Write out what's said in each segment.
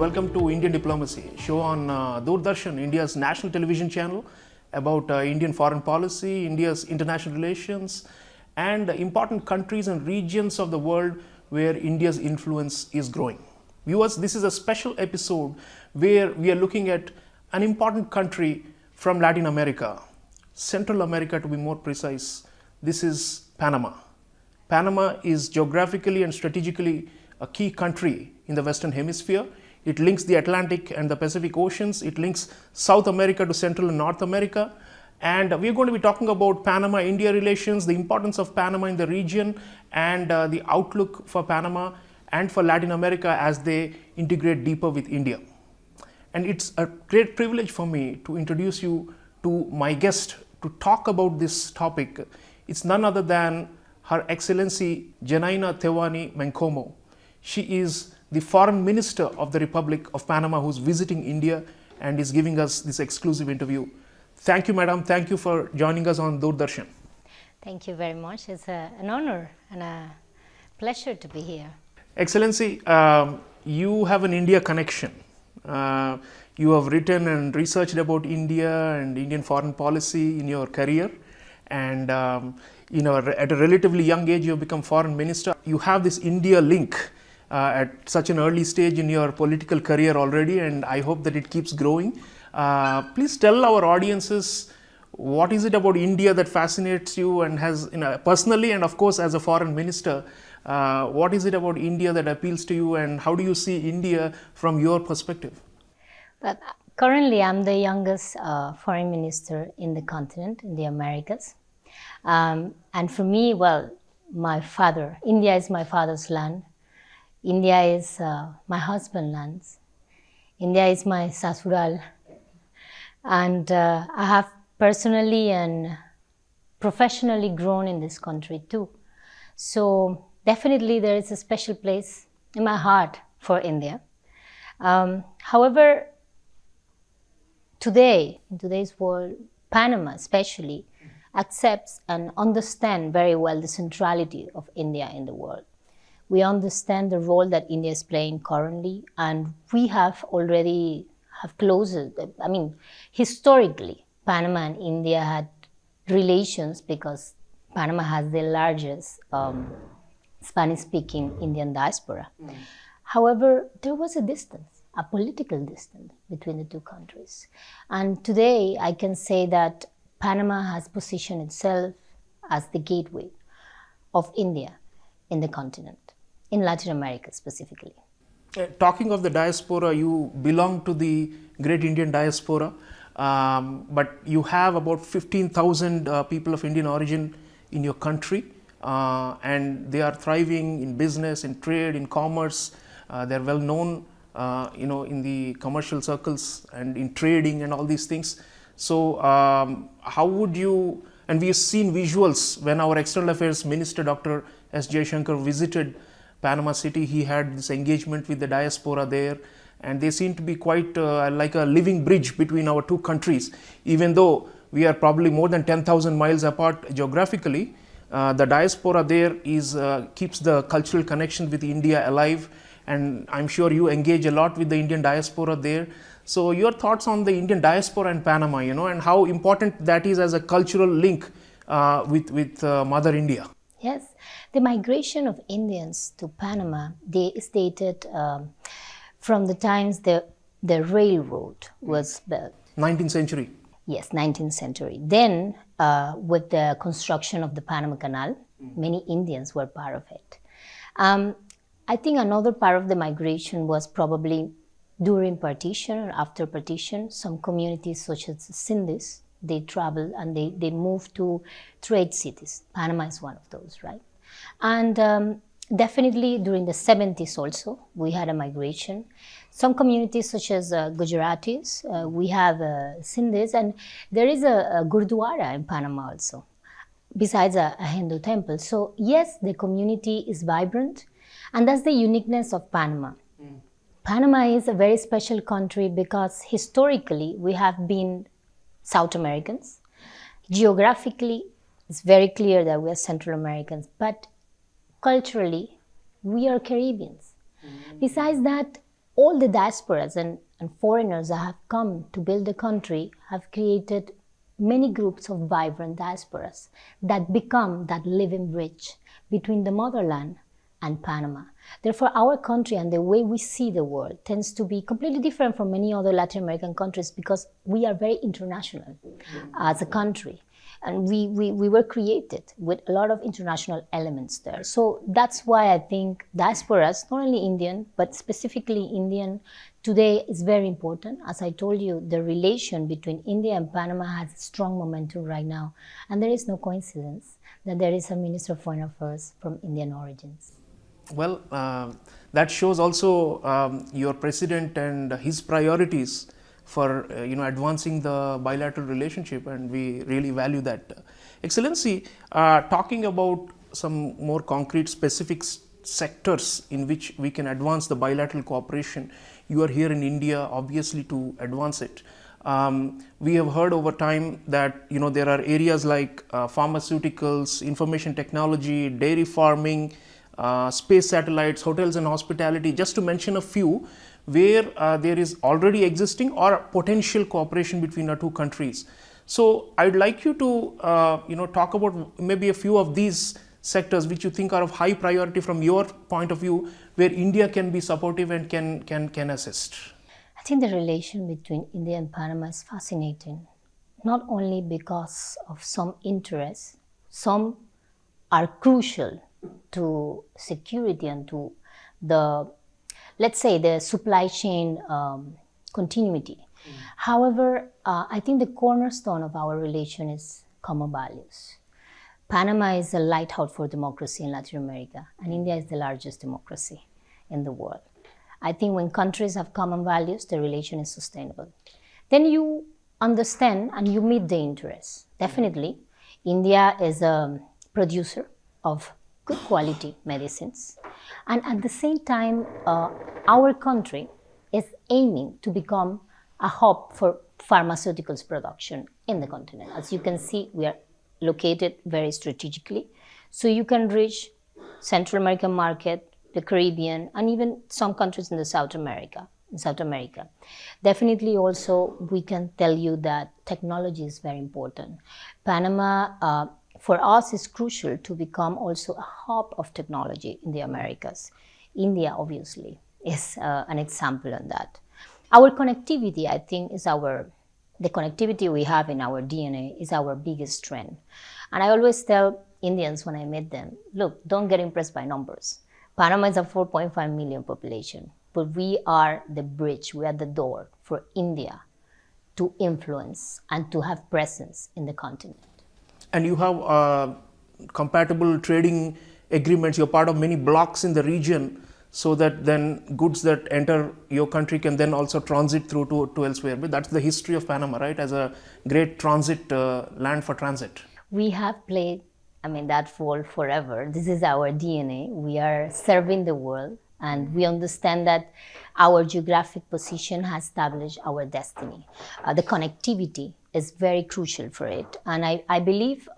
welcome to Indian Diplomacy, show on Doordarshan, India's national television channel about Indian foreign policy, India's international relations, and important countries and regions of the world where India's influence is growing. Viewers, this is a special episode where we are looking at an important country from Latin America, Central America to be more precise. This is Panama. Panama is geographically and strategically a key country in the Western Hemisphere. It links the Atlantic and the Pacific Oceans. It links South America to Central and North America. And we're going to be talking about Panama-India relations, the importance of Panama in the region, and the outlook for Panama and for Latin America as they integrate deeper with India. And it's a great privilege for me to introduce you to my guest to talk about this topic. It's none other than Her Excellency Janaina Tewaney Mencomo. She is the Foreign Minister of the Republic of Panama who's visiting India and is giving us this exclusive interview. Thank you, Madam. Thank you for joining us on Doordarshan. Thank you very much. It's an honor and a pleasure to be here. Excellency, you have an India connection. You have written and researched about India and Indian foreign policy in your career. And at a relatively young age, you have become Foreign Minister. You have this India link at such an early stage in your political career already, and I hope that it keeps growing. Please tell our audiences, what is it about India that fascinates you and has, personally and of course as a Foreign Minister, what is it about India that appeals to you, and how do you see India from your perspective? But currently, I'm the youngest Foreign Minister in the continent, in the Americas. And for me, well, India is my father's land. India is my husband's land. India is my sasural. And I have personally and professionally grown in this country too. So definitely there is a special place in my heart for India. However, today, in today's world, Panama especially accepts and understands very well the centrality of India in the world. We understand the role that India is playing currently, and we have already historically, Panama and India had relations because Panama has the largest Spanish-speaking Indian diaspora. However, there was a political distance between the two countries. And today, I can say that Panama has positioned itself as the gateway of India in the continent, in Latin America specifically. Talking of the diaspora, you belong to the great Indian diaspora, but you have about 15,000 people of Indian origin in your country, and they are thriving in business, in trade, in commerce. They're well known, in the commercial circles and in trading and all these things. So how would you, and we've seen visuals when our External Affairs Minister, Dr. S. Jaishankar, visited Panama City. He had this engagement with the diaspora there, and they seem to be quite like a living bridge between our two countries. Even though we are probably more than 10,000 miles apart geographically, the diaspora there keeps the cultural connection with India alive, and I'm sure you engage a lot with the Indian diaspora there. So your thoughts on the Indian diaspora in Panama, and how important that is as a cultural link with Mother India. Yes, the migration of Indians to Panama, they stated from the times the railroad was built. 19th century. Yes, 19th century. Then with the construction of the Panama Canal, many Indians were part of it. I think another part of the migration was probably during partition or after partition. Some communities such as the Sindhis, they travel and they move to trade cities. Panama is one of those, right? And definitely during the 70s also, we had a migration. Some communities such as Gujaratis, we have Sindhis, and there is a Gurdwara in Panama also, besides a Hindu temple. So yes, the community is vibrant, and that's the uniqueness of Panama. Panama is a very special country because historically we have been South Americans. Geographically, it's very clear that we are Central Americans, but culturally, we are Caribbeans. Besides that, all the diasporas and foreigners that have come to build the country have created many groups of vibrant diasporas that become that living bridge between the motherland and Panama. Therefore, our country and the way we see the world tends to be completely different from many other Latin American countries because we are very international as a country. And we were created with a lot of international elements there. So that's why I think diasporas, not only Indian, but specifically Indian, today is very important. As I told you, the relation between India and Panama has strong momentum right now. And there is no coincidence that there is a Minister of Foreign Affairs from Indian origins. Well, that shows also your president and his priorities for advancing the bilateral relationship, and we really value that. Excellency, talking about some more concrete specific sectors in which we can advance the bilateral cooperation, you are here in India obviously to advance it. We have heard over time that there are areas like pharmaceuticals, information technology, dairy farming, space satellites, hotels and hospitality, just to mention a few, where there is already existing or potential cooperation between our two countries. So I'd like you to talk about maybe a few of these sectors which you think are of high priority from your point of view, where India can be supportive and can assist. I think the relation between India and Panama is fascinating, not only because of some interests, some are crucial to security and to the, let's say, the supply chain continuity. However, I think the cornerstone of our relation is common values. Panama is a lighthouse for democracy in Latin America, and India is the largest democracy in the world. I think when countries have common values, the relation is sustainable. Then you understand and you meet the interests. Definitely, India is a producer of good quality medicines. And at the same time, our country is aiming to become a hub for pharmaceuticals production in the continent. As you can see, we are located very strategically. So you can reach Central American market, the Caribbean, and even some countries in South America. Definitely also, we can tell you that technology is very important. Panama, for us, is crucial to become also a hub of technology in the Americas. India, obviously, is an example on that. Our connectivity, I think, the connectivity we have in our DNA is our biggest strength. And I always tell Indians when I meet them, look, don't get impressed by numbers. Panama is a 4.5 million population, but we are the bridge, we are the door for India to influence and to have presence in the continent. And you have compatible trading agreements. You're part of many blocks in the region, so that then goods that enter your country can then also transit through to elsewhere. But that's the history of Panama, right? As a great transit land for transit. We have played, that role forever. This is our DNA. We are serving the world, and we understand that our geographic position has established our destiny. The connectivity is very crucial for it. And I believe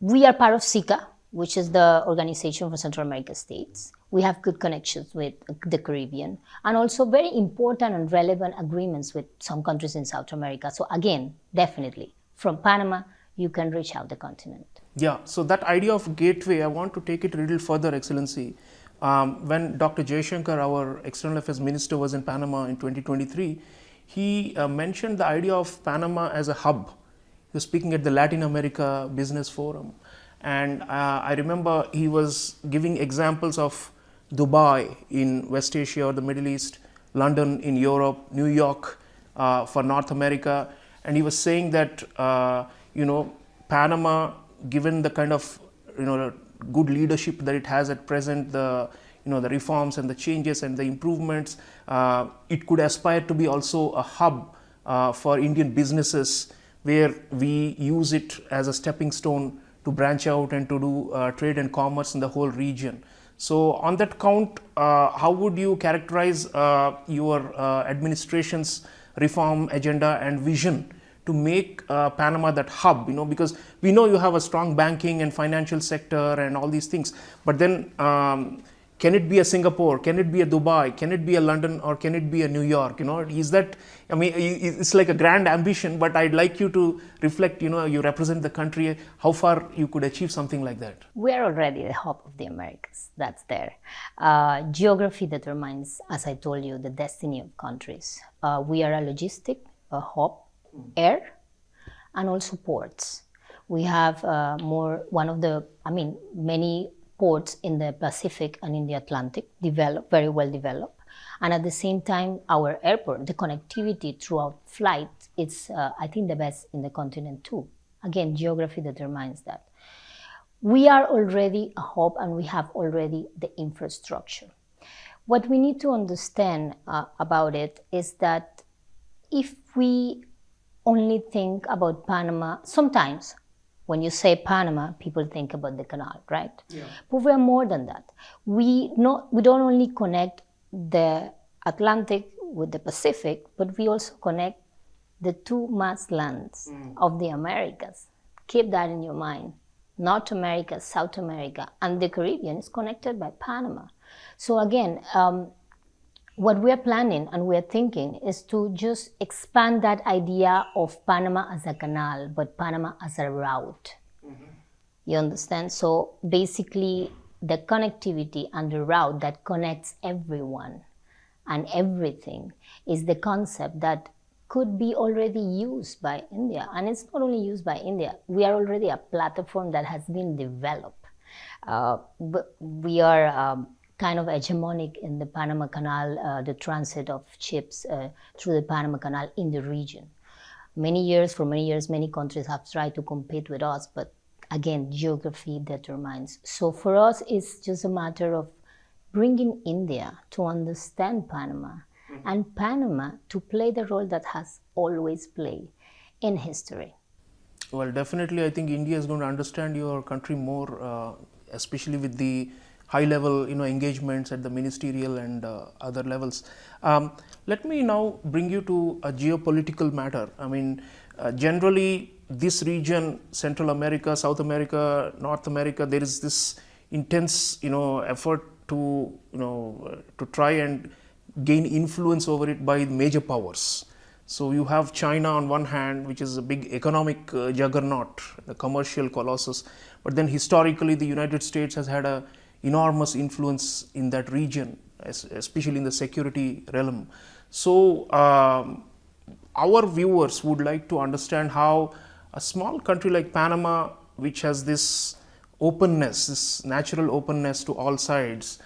we are part of SICA, which is the Organization for Central American States. We have good connections with the Caribbean, and also very important and relevant agreements with some countries in South America. So again, definitely, from Panama, you can reach out the continent. Yeah, so that idea of gateway, I want to take it a little further, Excellency. When Dr. Jaishankar, our External Affairs Minister, was in Panama in 2023, he mentioned the idea of Panama as a hub. He was speaking at the Latin America Business Forum. And I remember he was giving examples of Dubai in West Asia or the Middle East, London in Europe, New York for North America. And he was saying that, Panama, given the kind of, good leadership that it has at present, the reforms and the changes and the improvements, it could aspire to be also a hub for Indian businesses, where we use it as a stepping stone to branch out and to do trade and commerce in the whole region. So on that count, how would you characterize your administration's reform agenda and vision to make Panama that hub, because we know you have a strong banking and financial sector and all these things, but then can it be a Singapore? Can it be a Dubai? Can it be a London? Or can it be a New York? Is that, I mean, it's like a grand ambition, but I'd like you to reflect, you represent the country, how far you could achieve something like that. We are already the hub of the Americas. That's there. Geography determines, as I told you, the destiny of countries. We are a logistic hub, air, and also ports. We have many ports in the Pacific and in the Atlantic, very well developed. And at the same time, our airport, the connectivity throughout flight, it's, I think, the best in the continent too. Again, geography determines that. We are already a hub and we have already the infrastructure. What we need to understand about it is that if we only think about Panama, sometimes when you say Panama, people think about the canal, right? Yeah. But we are more than that. We don't only connect the Atlantic with the Pacific, but we also connect the two mass lands of the Americas. Keep that in your mind. North America, South America, and the Caribbean is connected by Panama. So again, what we are planning and we are thinking is to just expand that idea of Panama as a canal, but Panama as a route. You understand? So basically, the connectivity and the route that connects everyone and everything is the concept that could be already used by India. And it's not only used by India. We are already a platform that has been developed. But we are kind of hegemonic in the Panama Canal, the transit of ships through the Panama Canal in the region. For many years, many countries have tried to compete with us, but again, geography determines. So for us, it's just a matter of bringing India to understand Panama and Panama to play the role that has always played in history. Well, definitely, I think India is going to understand your country more, especially with the high-level, engagements at the ministerial and other levels. Let me now bring you to a geopolitical matter. I mean, generally, this region, Central America, South America, North America, there is this intense, effort to, to try and gain influence over it by major powers. So you have China on one hand, which is a big economic juggernaut, a commercial colossus. But then historically, the United States has had a enormous influence in that region, especially in the security realm. So our viewers would like to understand how a small country like Panama, which has this openness, this natural openness to all sides,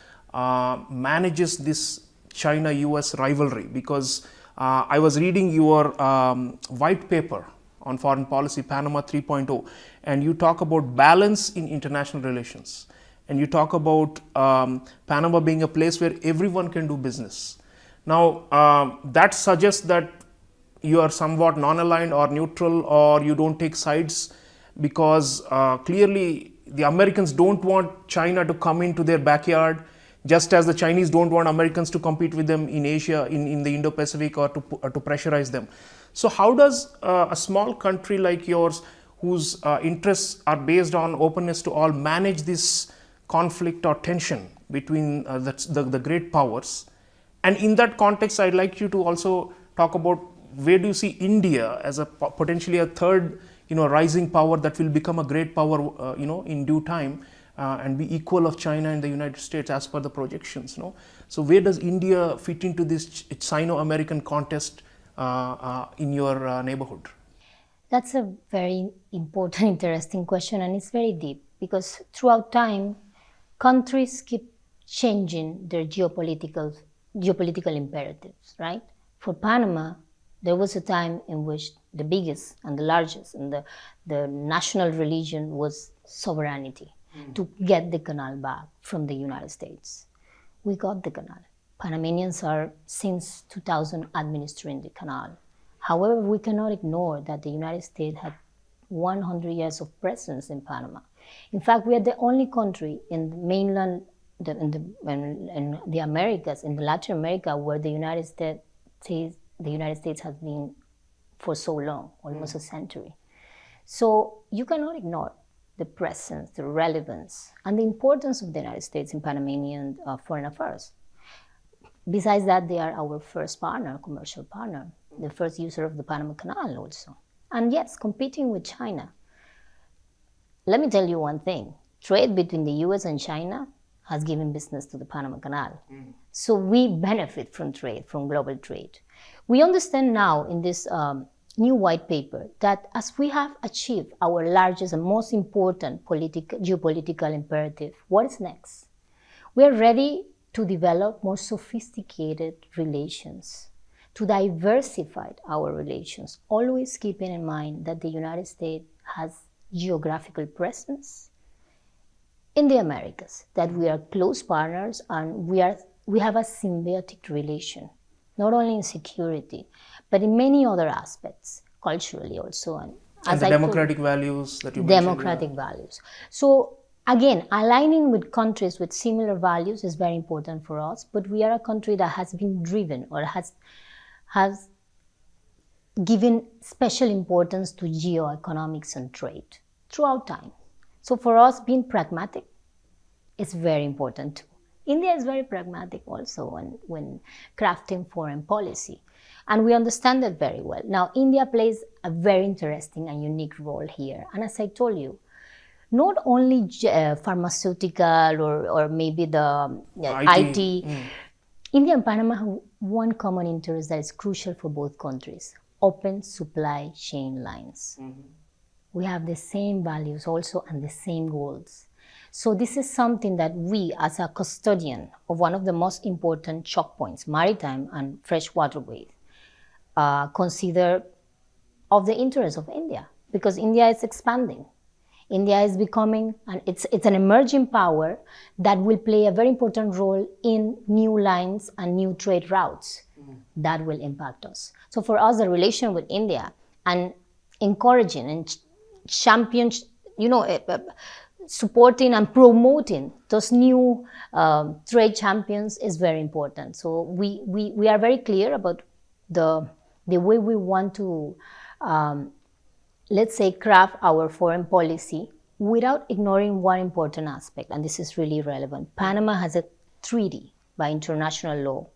manages this China-US rivalry. Because I was reading your white paper on foreign policy, Panama 3.0, and you talk about balance in international relations. And you talk about Panama being a place where everyone can do business. Now, that suggests that you are somewhat non-aligned or neutral, or you don't take sides, because clearly the Americans don't want China to come into their backyard, just as the Chinese don't want Americans to compete with them in Asia, in the Indo-Pacific, or to pressurize them. So how does a small country like yours, whose interests are based on openness to all, manage this conflict or tension between the great powers? And in that context, I'd like you to also talk about where do you see India as a potentially a third, rising power that will become a great power, in due time, and be equal of China and the United States as per the projections. So where does India fit into this Sino-American contest in your neighborhood? That's a very important, interesting question, and it's very deep, because throughout time, countries keep changing their geopolitical imperatives, right? For Panama, there was a time in which the biggest and the largest and the national religion was sovereignty, to get the canal back from the United States. We got the canal. Panamanians are since 2000 administering the canal. However, we cannot ignore that the United States had 100 years of presence in Panama. In fact, we are the only country in the mainland, in the Americas, in Latin America, where the United States has been for so long, almost a century. So you cannot ignore the presence, the relevance, and the importance of the United States in Panamanian foreign affairs. Besides that, they are our first partner, commercial partner, the first user of the Panama Canal also. And yes, competing with China. Let me tell you one thing. Trade between the US and China has given business to the Panama Canal. So we benefit from trade, from global trade. We understand now in this new white paper that as we have achieved our largest and most important geopolitical imperative, what is next? We are ready to develop more sophisticated relations, to diversify our relations, always keeping in mind that the United States has geographical presence in the Americas, that we are close partners and we have a symbiotic relation, not only in security, but in many other aspects, culturally also. And the democratic values that you mentioned. Democratic values. So again, aligning with countries with similar values is very important for us, but we are a country that has been driven or has given special importance to geoeconomics and trade throughout time. So for us, being pragmatic is very important too. India is very pragmatic also when crafting foreign policy. And we understand that very well. Now, India plays a very interesting and unique role here. And as I told you, not only pharmaceutical or maybe the IT. India and Panama have one common interest that is crucial for both countries: open supply chain lines. We have the same values also and the same goals. So this is something that we, as a custodian of one of the most important choke points, maritime and fresh waterways, consider of the interest of India, because India is expanding. India is becoming, and it's an emerging power that will play a very important role in new lines and new trade routes that will impact us. So for us, the relation with India and encouraging and championing, supporting and promoting those new trade champions is very important. So we are very clear about the way we want to let's say, craft our foreign policy without ignoring one important aspect, and this is really relevant. Panama has a treaty by international law.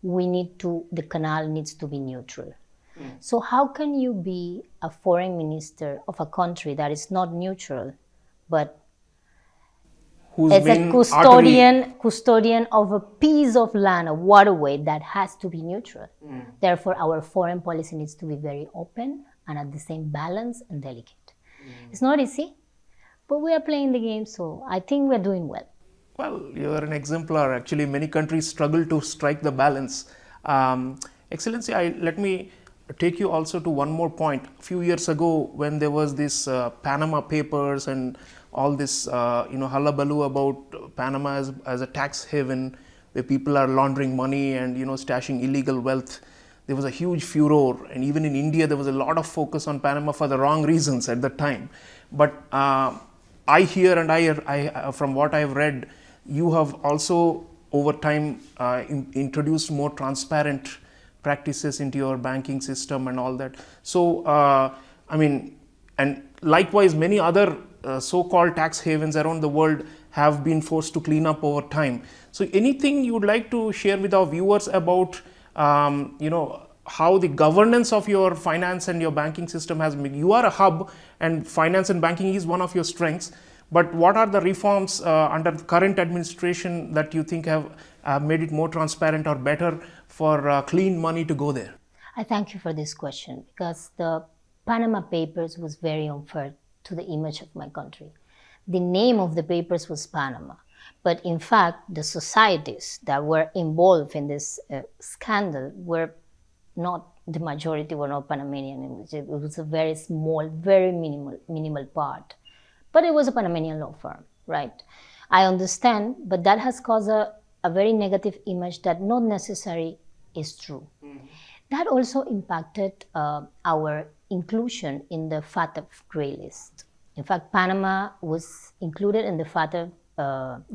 The canal needs to be neutral. So how can you be a foreign minister of a country that is not neutral, but it's a custodian of a piece of land, a waterway that has to be neutral. Therefore, our foreign policy needs to be very open and at the same balance and delicate. It's not easy, but we are playing the game, so I think we're doing well. Well, you're an exemplar. Actually, many countries struggle to strike the balance. Excellency, let me take you also to one more point. A few years ago, when there was this Panama Papers and all this hullabaloo about Panama as a tax haven where people are laundering money and stashing illegal wealth, there was a huge furor, and even in India there was a lot of focus on Panama for the wrong reasons at the time. But I hear, and I from what I've read, you have also over time introduced more transparent practices into your banking system and all that. So and likewise many other so-called tax havens around the world have been forced to clean up over time. So anything you would like to share with our viewers about how the governance of your finance and your banking system has been? You are a hub, and finance and banking is one of your strengths. But what are the reforms under the current administration that you think have made it more transparent or better for clean money to go there? I thank you for this question, because the Panama Papers was very unfair to the image of my country. The name of the papers was Panama. But in fact, the societies that were involved in this scandal were not, the majority were not Panamanian. It was a very small, very minimal part. But it was a Panamanian law firm, right? I understand, but that has caused a very negative image that not necessarily is true. That also impacted our inclusion in the FATF gray list. In fact, Panama was included in the FATF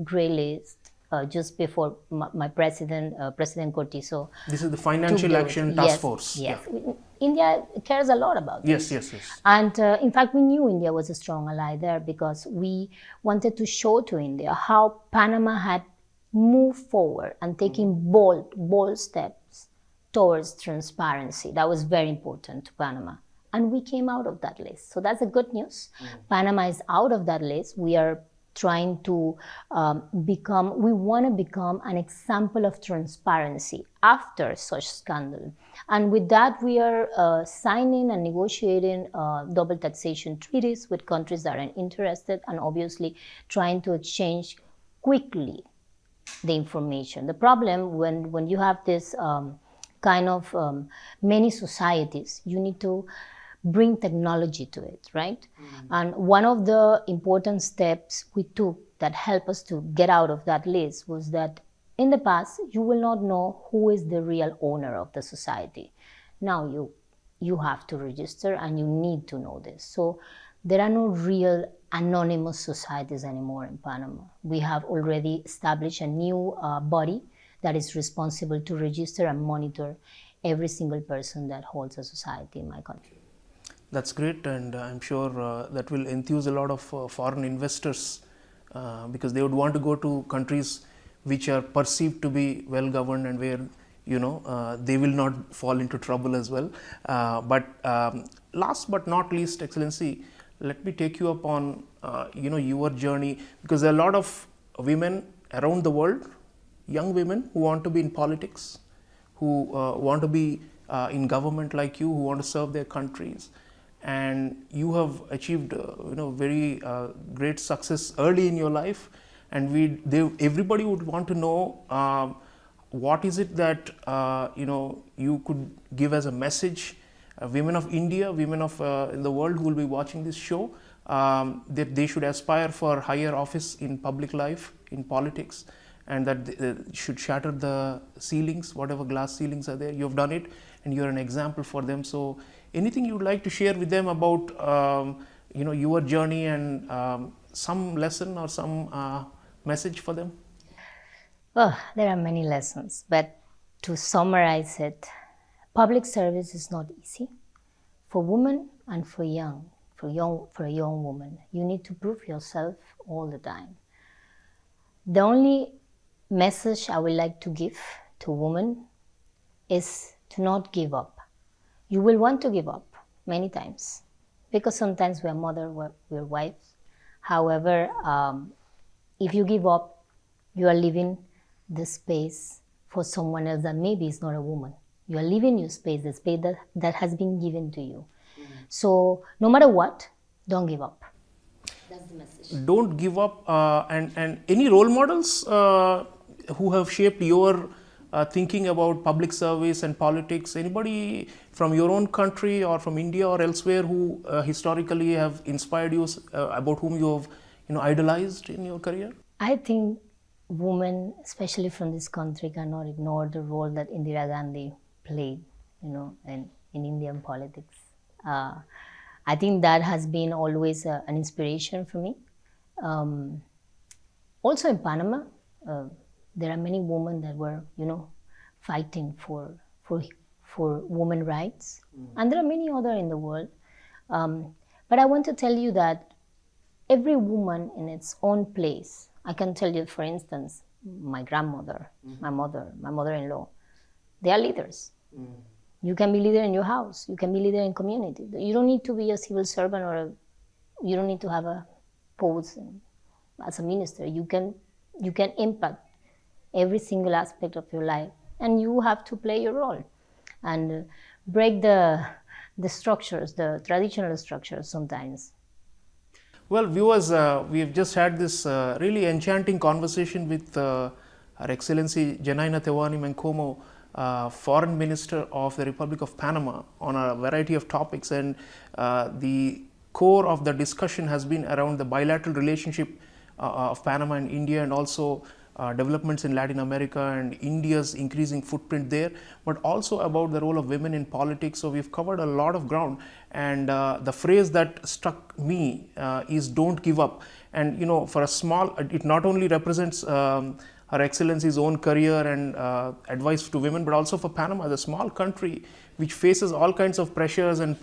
gray list just before my president, President Cortizo. This is the Financial Action Task Force. Yes. India cares a lot about Yes, this. yes. And in fact, we knew India was a strong ally there because we wanted to show to India how Panama had moved forward and taken bold steps towards transparency. That was very important to Panama. And we came out of that list. So that's the good news. Panama is out of that list. We are trying to we want to become an example of transparency after such scandal. And with that, we are signing and negotiating double taxation treaties with countries that are interested, and obviously trying to exchange quickly the information. The problem when you have this kind of many societies, you need to bring technology to it, right? And one of the important steps we took that helped us to get out of that list was that in the past, you will not know who is the real owner of the society. Now you have to register and you need to know this. So there are no real anonymous societies anymore in Panama. We have already established a new body that is responsible to register and monitor every single person that holds a society in my country. That's great, and I'm sure that will enthuse a lot of foreign investors because they would want to go to countries which are perceived to be well governed and where they will not fall into trouble as well. But last but not least, Excellency, let me take you up on your journey, because there are a lot of women around the world, young women who want to be in politics, who want to be in government like you, who want to serve their countries. And you have achieved very great success early in your life, and everybody would want to know what is it that you could give as a message, women of India, women of in the world who will be watching this show, that they should aspire for higher office in public life, in politics, and that they should shatter the ceilings, whatever glass ceilings are there. You have done it, and you are an example for them. So anything you would like to share with them about your journey and some lesson or some message for them? Well, there are many lessons, but to summarize it, public service is not easy for women and for a young woman. You need to prove yourself all the time. The only message I would like to give to women is to not give up. You will want to give up many times because sometimes we're mother, we're wives. However, if you give up, you are leaving the space for someone else that maybe is not a woman. You are leaving your space, the space that has been given to you. So no matter what, don't give up. That's the message. Don't give up. And any role models who have shaped your thinking about public service and politics? Anybody from your own country or from India or elsewhere who historically have inspired you, about whom you have idolized in your career? I think women, especially from this country, cannot ignore the role that Indira Gandhi played, in Indian politics. I think that has been always an inspiration for me. Also in Panama, there are many women that were, fighting for women rights, and there are many other in the world. But I want to tell you that every woman in its own place. I can tell you, for instance, my grandmother, my mother-in-law, they are leaders. You can be leader in your house. You can be leader in community. You don't need to be a civil servant you don't need to have a post as a minister. You can impact every single aspect of your life, and you have to play your role and break the structures, the traditional structures sometimes. Well, viewers, we have just had this really enchanting conversation with Her Excellency Janaina Tewaney Mencomo, Foreign Minister of the Republic of Panama, on a variety of topics, and the core of the discussion has been around the bilateral relationship of Panama and India, and also developments in Latin America and India's increasing footprint there, but also about the role of women in politics. So we've covered a lot of ground, and the phrase that struck me is "don't give up." And for a small, it not only represents Her Excellency's own career and advice to women, but also for Panama, the small country which faces all kinds of pressures and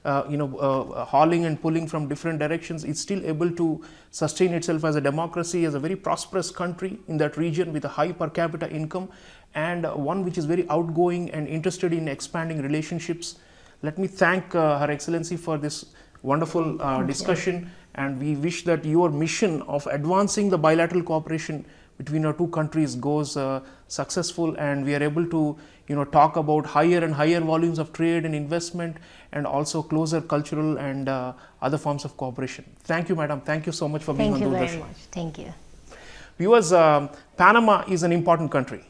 hauling and pulling from different directions, is still able to sustain itself as a democracy, as a very prosperous country in that region with a high per capita income, and one which is very outgoing and interested in expanding relationships. Let me thank Her Excellency for this wonderful discussion, and we wish that your mission of advancing the bilateral cooperation between our two countries goes successful, and we are able to talk about higher and higher volumes of trade and investment, and also closer cultural and other forms of cooperation. Thank you, madam. Thank you so much for being on Doordarshan. Thank you very much. Thank you. Viewers, Panama is an important country.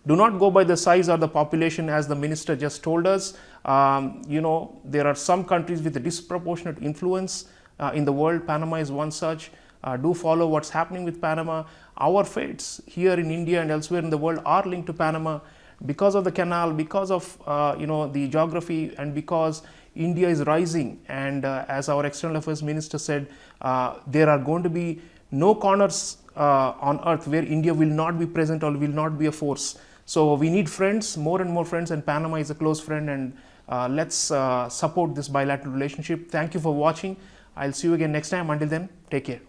Do not go by the size or the population, as the minister just told us. There are some countries with a disproportionate influence in the world. Panama is one such. Do follow what's happening with Panama. Our fates here in India and elsewhere in the world are linked to Panama because of the canal, because of the geography, and because India is rising. And as our External Affairs Minister said, there are going to be no corners on earth where India will not be present or will not be a force. So we need friends, more and more friends, and Panama is a close friend, and let's support this bilateral relationship. Thank you for watching. I'll see you again next time. Until then, take care.